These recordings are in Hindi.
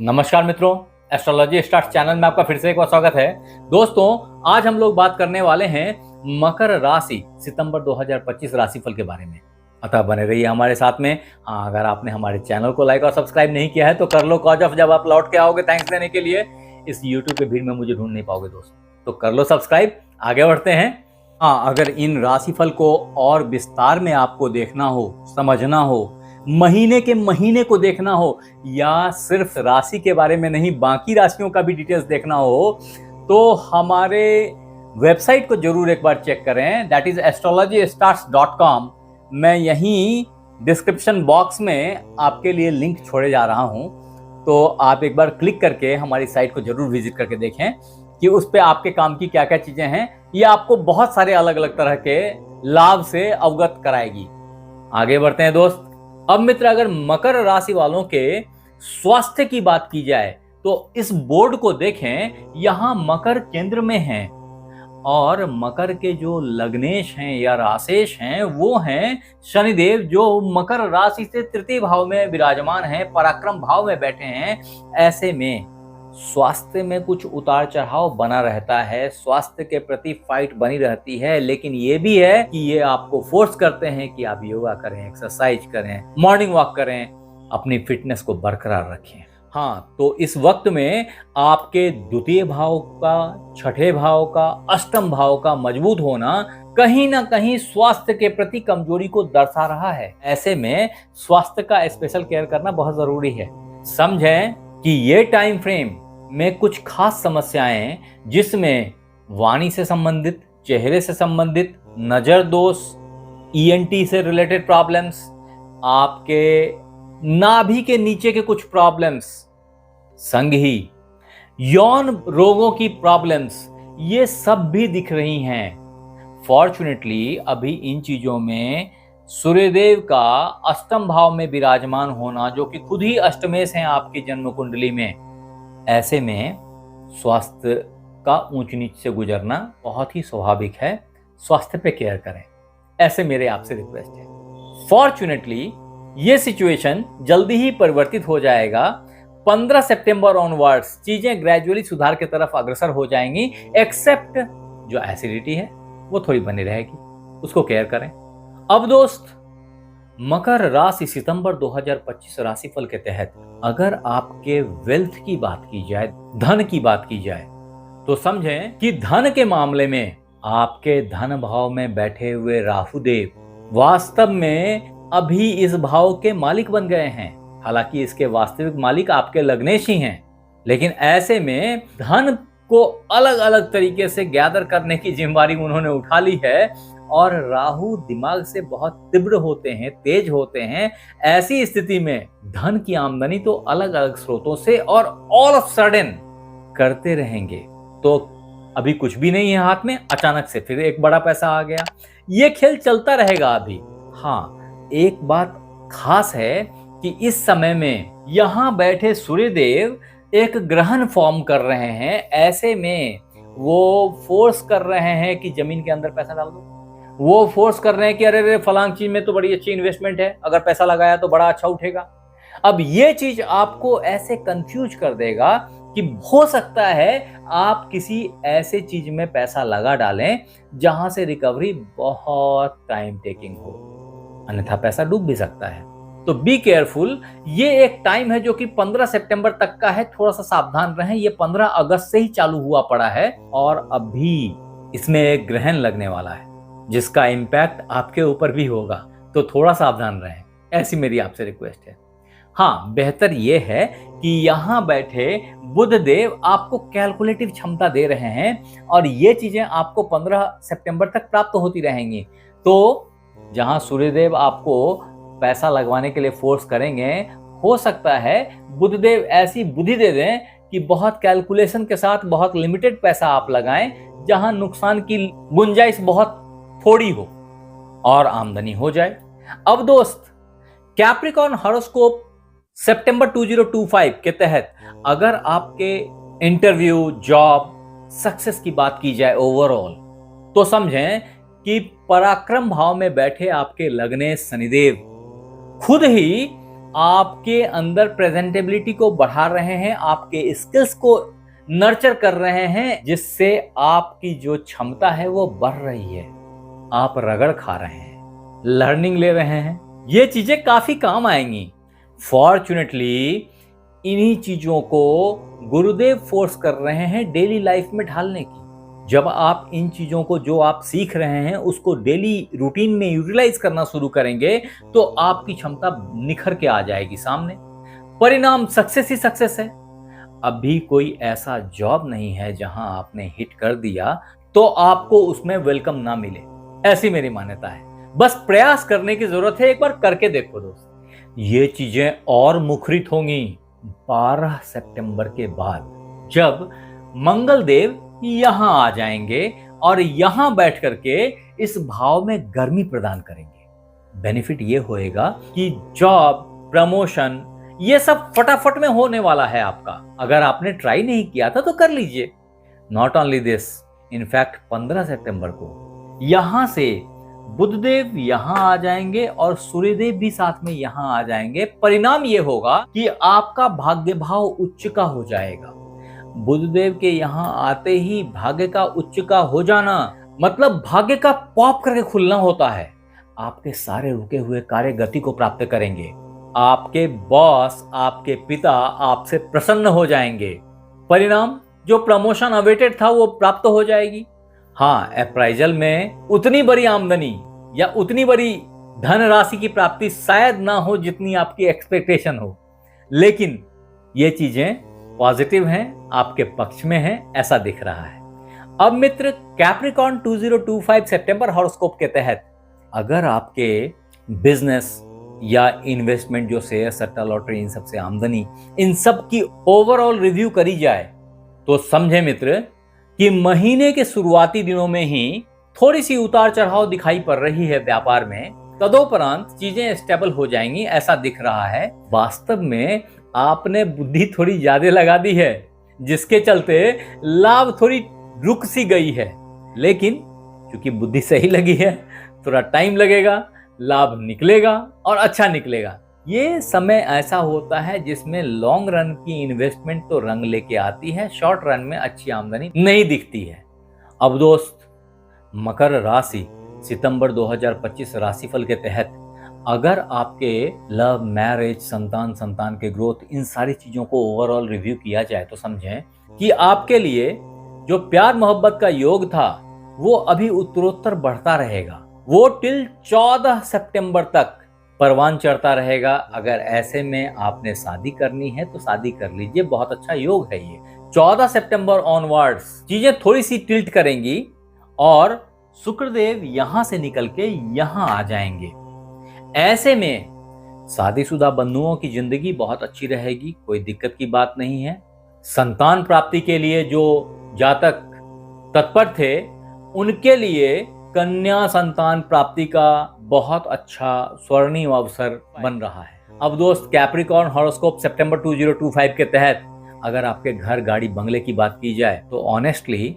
नमस्कार मित्रों, एस्ट्रोलॉजी स्टार्स चैनल में आपका फिर से एक बार स्वागत है। दोस्तों, आज हम लोग बात करने वाले हैं मकर राशि सितंबर 2025 राशिफल के बारे में। अतः बने रहिए हमारे साथ में। हाँ, अगर आपने हमारे चैनल को लाइक और सब्सक्राइब नहीं किया है तो कर लो, कॉज ऑफ जब आप लौट के आओगे थैंक्स देने के लिए इस यूट्यूब के भीड़ में मुझे ढूंढ नहीं पाओगे दोस्तों, तो कर लो सब्सक्राइब। आगे बढ़ते हैं। हाँ, अगर इन राशिफल को और विस्तार में आपको देखना हो, समझना हो, महीने के महीने को देखना हो, या सिर्फ राशि के बारे में नहीं बाकी राशियों का भी डिटेल्स देखना हो, तो हमारे वेबसाइट को जरूर एक बार चेक करें। That is astrologystars.com। मैं यहीं डिस्क्रिप्शन बॉक्स में आपके लिए लिंक छोड़े जा रहा हूं, तो आप एक बार क्लिक करके हमारी साइट को जरूर विजिट करके देखें कि उस पे आपके काम की क्या क्या चीजें हैं। ये आपको बहुत सारे अलग अलग तरह के लाभ से अवगत कराएगी। आगे बढ़ते हैं दोस्त। अब मित्र, अगर मकर राशि वालों के स्वास्थ्य की बात की जाए तो इस बोर्ड को देखें, यहां मकर केंद्र में है और मकर के जो लग्नेश हैं या राशेश हैं वो हैं शनिदेव, जो मकर राशि से तृतीय भाव में विराजमान हैं, पराक्रम भाव में बैठे हैं। ऐसे में स्वास्थ्य में कुछ उतार चढ़ाव बना रहता है, स्वास्थ्य के प्रति फाइट बनी रहती है, लेकिन ये भी है कि ये आपको फोर्स करते हैं कि आप योगा करें, एक्सरसाइज करें, मॉर्निंग वॉक करें, अपनी फिटनेस को बरकरार रखें। हाँ, तो इस वक्त में आपके द्वितीय भाव का, छठे भाव का, अष्टम भाव का मजबूत होना कहीं ना कहीं स्वास्थ्य के प्रति कमजोरी को दर्शा रहा है। ऐसे में स्वास्थ्य का स्पेशल केयर करना बहुत जरूरी है। समझें कि ये टाइम फ्रेम में कुछ खास समस्याएं, जिसमें वाणी से संबंधित, चेहरे से संबंधित, नजर दोष, ईएनटी से रिलेटेड प्रॉब्लम्स, आपके नाभि के नीचे के कुछ प्रॉब्लम्स, संग ही यौन रोगों की प्रॉब्लम्स, ये सब भी दिख रही हैं। फॉर्चुनेटली अभी इन चीजों में सूर्यदेव का अष्टम भाव में विराजमान होना, जो कि खुद ही अष्टमेश हैं आपकी जन्म कुंडली में, ऐसे में स्वास्थ्य का ऊंच नीच से गुजरना बहुत ही स्वाभाविक है। स्वास्थ्य पे केयर करें, ऐसे मेरे आपसे रिक्वेस्ट है। फॉर्चुनेटली ये सिचुएशन जल्दी ही परिवर्तित हो जाएगा। 15 सितंबर ऑनवर्ड्स चीजें ग्रेजुअली सुधार की तरफ अग्रसर हो जाएंगी, एक्सेप्ट जो एसिडिटी है वो थोड़ी बनी रहेगी, उसको केयर करें। अब दोस्त, मकर राशि सितंबर 2025 राशिफल के तहत अगर आपके वेल्थ की बात की जाए, धन की बात की जाए, तो समझें कि धन के मामले में आपके धन भाव में बैठे हुए राहुदेव वास्तव में अभी इस भाव के मालिक बन गए हैं। हालांकि इसके वास्तविक मालिक आपके लग्नेश ही हैं, लेकिन ऐसे में धन को अलग अलग तरीके से गैदर करने की जिम्मेदारी उन्होंने उठा ली है। और राहु दिमाग से बहुत तीव्र होते हैं, तेज होते हैं। ऐसी स्थिति में धन की आमदनी तो अलग अलग स्रोतों से और ऑल ऑफ सडन करते रहेंगे। तो अभी कुछ भी नहीं है हाथ में, अचानक से फिर एक बड़ा पैसा आ गया। ये खेल चलता रहेगा अभी। हाँ, एक बात खास है कि इस समय में यहां बैठे सूर्यदेव एक ग्रहण फॉर्म कर रहे हैं। ऐसे में वो फोर्स कर रहे हैं कि जमीन के अंदर पैसा डाल दो। वो फोर्स कर रहे हैं कि अरे फलांग चीज में तो बड़ी अच्छी इन्वेस्टमेंट है, अगर पैसा लगाया तो बड़ा अच्छा उठेगा। अब ये चीज आपको ऐसे कंफ्यूज कर देगा कि हो सकता है आप किसी ऐसे चीज में पैसा लगा डालें जहां से रिकवरी बहुत टाइम टेकिंग हो, अन्यथा पैसा डूब भी सकता है। तो बी केयरफुल। ये एक टाइम है जो कि 15 सितंबर तक का है, थोड़ा सा सावधान रहें। ये 15 अगस्त से ही चालू हुआ पड़ा है और अभी इसमें एक ग्रहण लगने वाला है जिसका इम्पैक्ट आपके ऊपर भी होगा, तो थोड़ा सावधान रहें, ऐसी मेरी आपसे रिक्वेस्ट है। हाँ, बेहतर यह है कि यहां बैठे बुध देव आपको कैलकुलेटिव क्षमता दे रहे हैं और ये चीजें आपको 15 सितंबर तक प्राप्त होती रहेंगी। तो जहां सूर्यदेव आपको पैसा लगवाने के लिए फोर्स करेंगे, हो सकता है बुधदेव ऐसी बुद्धि दे दें कि बहुत कैलकुलेशन के साथ बहुत लिमिटेड पैसा आप लगाएं, जहां नुकसान की गुंजाइश बहुत थोड़ी हो और आमदनी हो जाए। अब दोस्त, कैप्रिकॉर्न हॉरोस्कोप सितंबर 2025 के तहत अगर आपके इंटरव्यू, जॉब, सक्सेस की बात की जाए ओवरऑल, तो समझें कि पराक्रम भाव में बैठे आपके लग्नेश शनिदेव खुद ही आपके अंदर प्रेजेंटेबिलिटी को बढ़ा रहे हैं, आपके स्किल्स को नर्चर कर रहे हैं, जिससे आपकी जो क्षमता है वो बढ़ रही है। आप रगड़ खा रहे हैं, लर्निंग ले रहे हैं, ये चीजें काफी काम आएंगी। फॉर्चुनेटली इन्हीं चीजों को गुरुदेव फोर्स कर रहे हैं डेली लाइफ में ढालने की। जब आप इन चीजों को जो आप सीख रहे हैं उसको डेली रूटीन में यूटिलाइज करना शुरू करेंगे तो आपकी क्षमता निखर के आ जाएगी सामने। परिणाम सक्सेस ही सक्सेस है। अभी कोई ऐसा जॉब नहीं है जहां आपने हिट कर दिया तो आपको उसमें वेलकम ना मिले, ऐसी मेरी मान्यता है। बस प्रयास करने की जरूरत है, एक बार करके देखो दोस्त। ये चीजें और मुखरित होंगी 12 सितंबर के बाद, जब मंगल देव यहां आ जाएंगे और यहां बैठ करके इस भाव में गर्मी प्रदान करेंगे। बेनिफिट ये होएगा कि जॉब, प्रमोशन, ये सब फटाफट में होने वाला है आपका। अगर आपने ट्राई नहीं किया था तो कर लीजिए। नॉट ओनली दिस, इनफैक्ट 15 सितंबर को यहां से बुधदेव यहां आ जाएंगे और सूर्यदेव भी साथ में यहां आ जाएंगे। परिणाम ये होगा कि आपका भाग्य भाव उच्च का हो जाएगा। बुधदेव के यहां आते ही भाग्य का उच्च का हो जाना मतलब भाग्य का पॉप करके खुलना होता है। आपके सारे रुके हुए कार्य गति को प्राप्त करेंगे। आपके बॉस, आपके पिता आपसे प्रसन्न हो जाएंगे। परिणाम, जो प्रमोशन अवेटेड था वो प्राप्त हो जाएगी। हाँ, अप्राइजल में उतनी बड़ी आमदनी या उतनी बड़ी धन राशि की प्राप्ति शायद ना हो जितनी आपकी एक्सपेक्टेशन हो, लेकिन ये चीजें पॉजिटिव हैं, आपके पक्ष में हैं, ऐसा दिख रहा है। अब मित्र, कैप्रिकॉर्न 2025 सितंबर हॉरोस्कोप के तहत अगर आपके बिजनेस या इन्वेस्टमेंट, जो शेयर, सट्टा, लॉटरी, इन सब से आमदनी, इन सब की ओवरऑल रिव्यू करी जाए तो समझे मित्र कि महीने के शुरुआती दिनों में ही थोड़ी सी उतार चढ़ाव दिखाई पड़ रही है व्यापार में। तदोपरांत चीजें स्टेबल हो जाएंगी, ऐसा दिख रहा है। वास्तव में आपने बुद्धि थोड़ी ज्यादा लगा दी है, जिसके चलते लाभ थोड़ी रुक सी गई है, लेकिन क्योंकि बुद्धि सही लगी है, थोड़ा टाइम लगेगा, लाभ निकलेगा और अच्छा निकलेगा। ये समय ऐसा होता है जिसमें लॉन्ग रन की इन्वेस्टमेंट तो रंग लेके आती है, शॉर्ट रन में अच्छी आमदनी नहीं दिखती है। अब दोस्त, मकर राशि सितंबर 2025 राशिफल के तहत अगर आपके लव, मैरिज, संतान के ग्रोथ, इन सारी चीजों को ओवरऑल रिव्यू किया जाए तो समझें कि आपके लिए जो प्यार मोहब्बत का योग था वो अभी उत्तरोत्तर बढ़ता रहेगा। वो टिल 14 सितंबर तक परवान चढ़ता रहेगा। अगर ऐसे में आपने शादी करनी है तो शादी कर लीजिए, बहुत अच्छा योग है ये। 14 सितंबर ऑनवर्ड्स चीजें थोड़ी सी टिल्ट करेंगी और शुक्रदेव यहां से निकल के यहां आ जाएंगे। ऐसे में शादीशुदा बंधुओं की जिंदगी बहुत अच्छी रहेगी, कोई दिक्कत की बात नहीं है। संतान प्राप्ति के लिए जो जातक तत्पर थे उनके लिए कन्या संतान प्राप्ति का बहुत अच्छा स्वर्णिम अवसर बन रहा है। अब दोस्त, कैप्रिकॉर्न हॉरोस्कोप सितंबर 2025 के तहत अगर आपके घर, गाड़ी, बंगले की बात की जाए तो ऑनेस्टली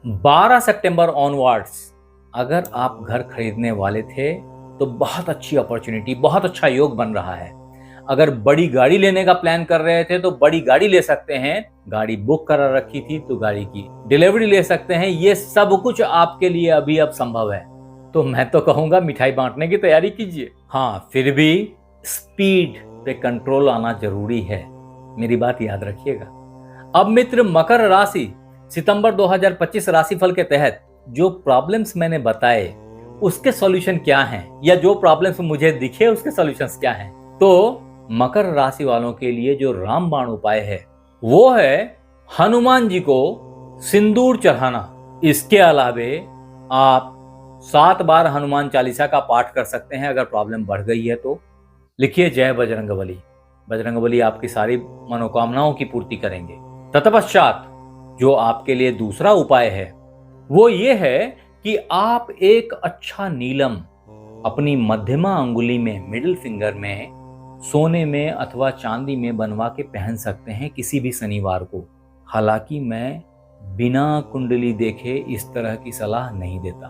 12 सितंबर ऑनवर्ड्स अगर आप घर खरीदने वाले थे तो बहुत अच्छी अपॉर्चुनिटी, बहुत अच्छा योग बन रहा है। अगर बड़ी गाड़ी लेने का प्लान कर रहे थे तो बड़ी गाड़ी ले सकते हैं। गाड़ी बुक करा रखी थी तो गाड़ी की डिलीवरी ले सकते हैं। ये सब कुछ आपके लिए अभी अब संभव है। तो मैं तो कहूंगा मिठाई बांटने की तैयारी कीजिए। हाँ, फिर भी स्पीड पे कंट्रोल आना जरूरी है, मेरी बात याद रखिएगा। अब मित्र, मकर राशि सितंबर 2025 राशिफल के तहत जो प्रॉब्लम्स मैंने बताए उसके सॉल्यूशन क्या हैं, या जो प्रॉब्लम्स मुझे दिखे उसके सॉल्यूशंस क्या हैं। तो मकर राशि वालों के लिए जो रामबाण उपाय है वो है हनुमान जी को सिंदूर चढ़ाना। इसके अलावे आप 7 बार हनुमान चालीसा का पाठ कर सकते हैं। अगर प्रॉब्लम बढ़ गई है तो लिखिए जय बजरंगबली। बजरंगबली आपकी सारी मनोकामनाओं की पूर्ति करेंगे। तत्पश्चात जो आपके लिए दूसरा उपाय है वो ये है कि आप एक अच्छा नीलम अपनी मध्यमा अंगुली में, मिडिल फिंगर में, सोने में अथवा चांदी में बनवा के पहन सकते हैं किसी भी शनिवार को। हालांकि मैं बिना कुंडली देखे इस तरह की सलाह नहीं देता,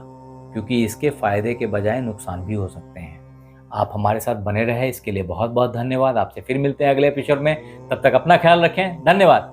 क्योंकि इसके फायदे के बजाय नुकसान भी हो सकते हैं। आप हमारे साथ बने रहे इसके लिए बहुत बहुत धन्यवाद। आपसे फिर मिलते हैं अगले एपिसोड में, तब तक अपना ख्याल रखें। धन्यवाद।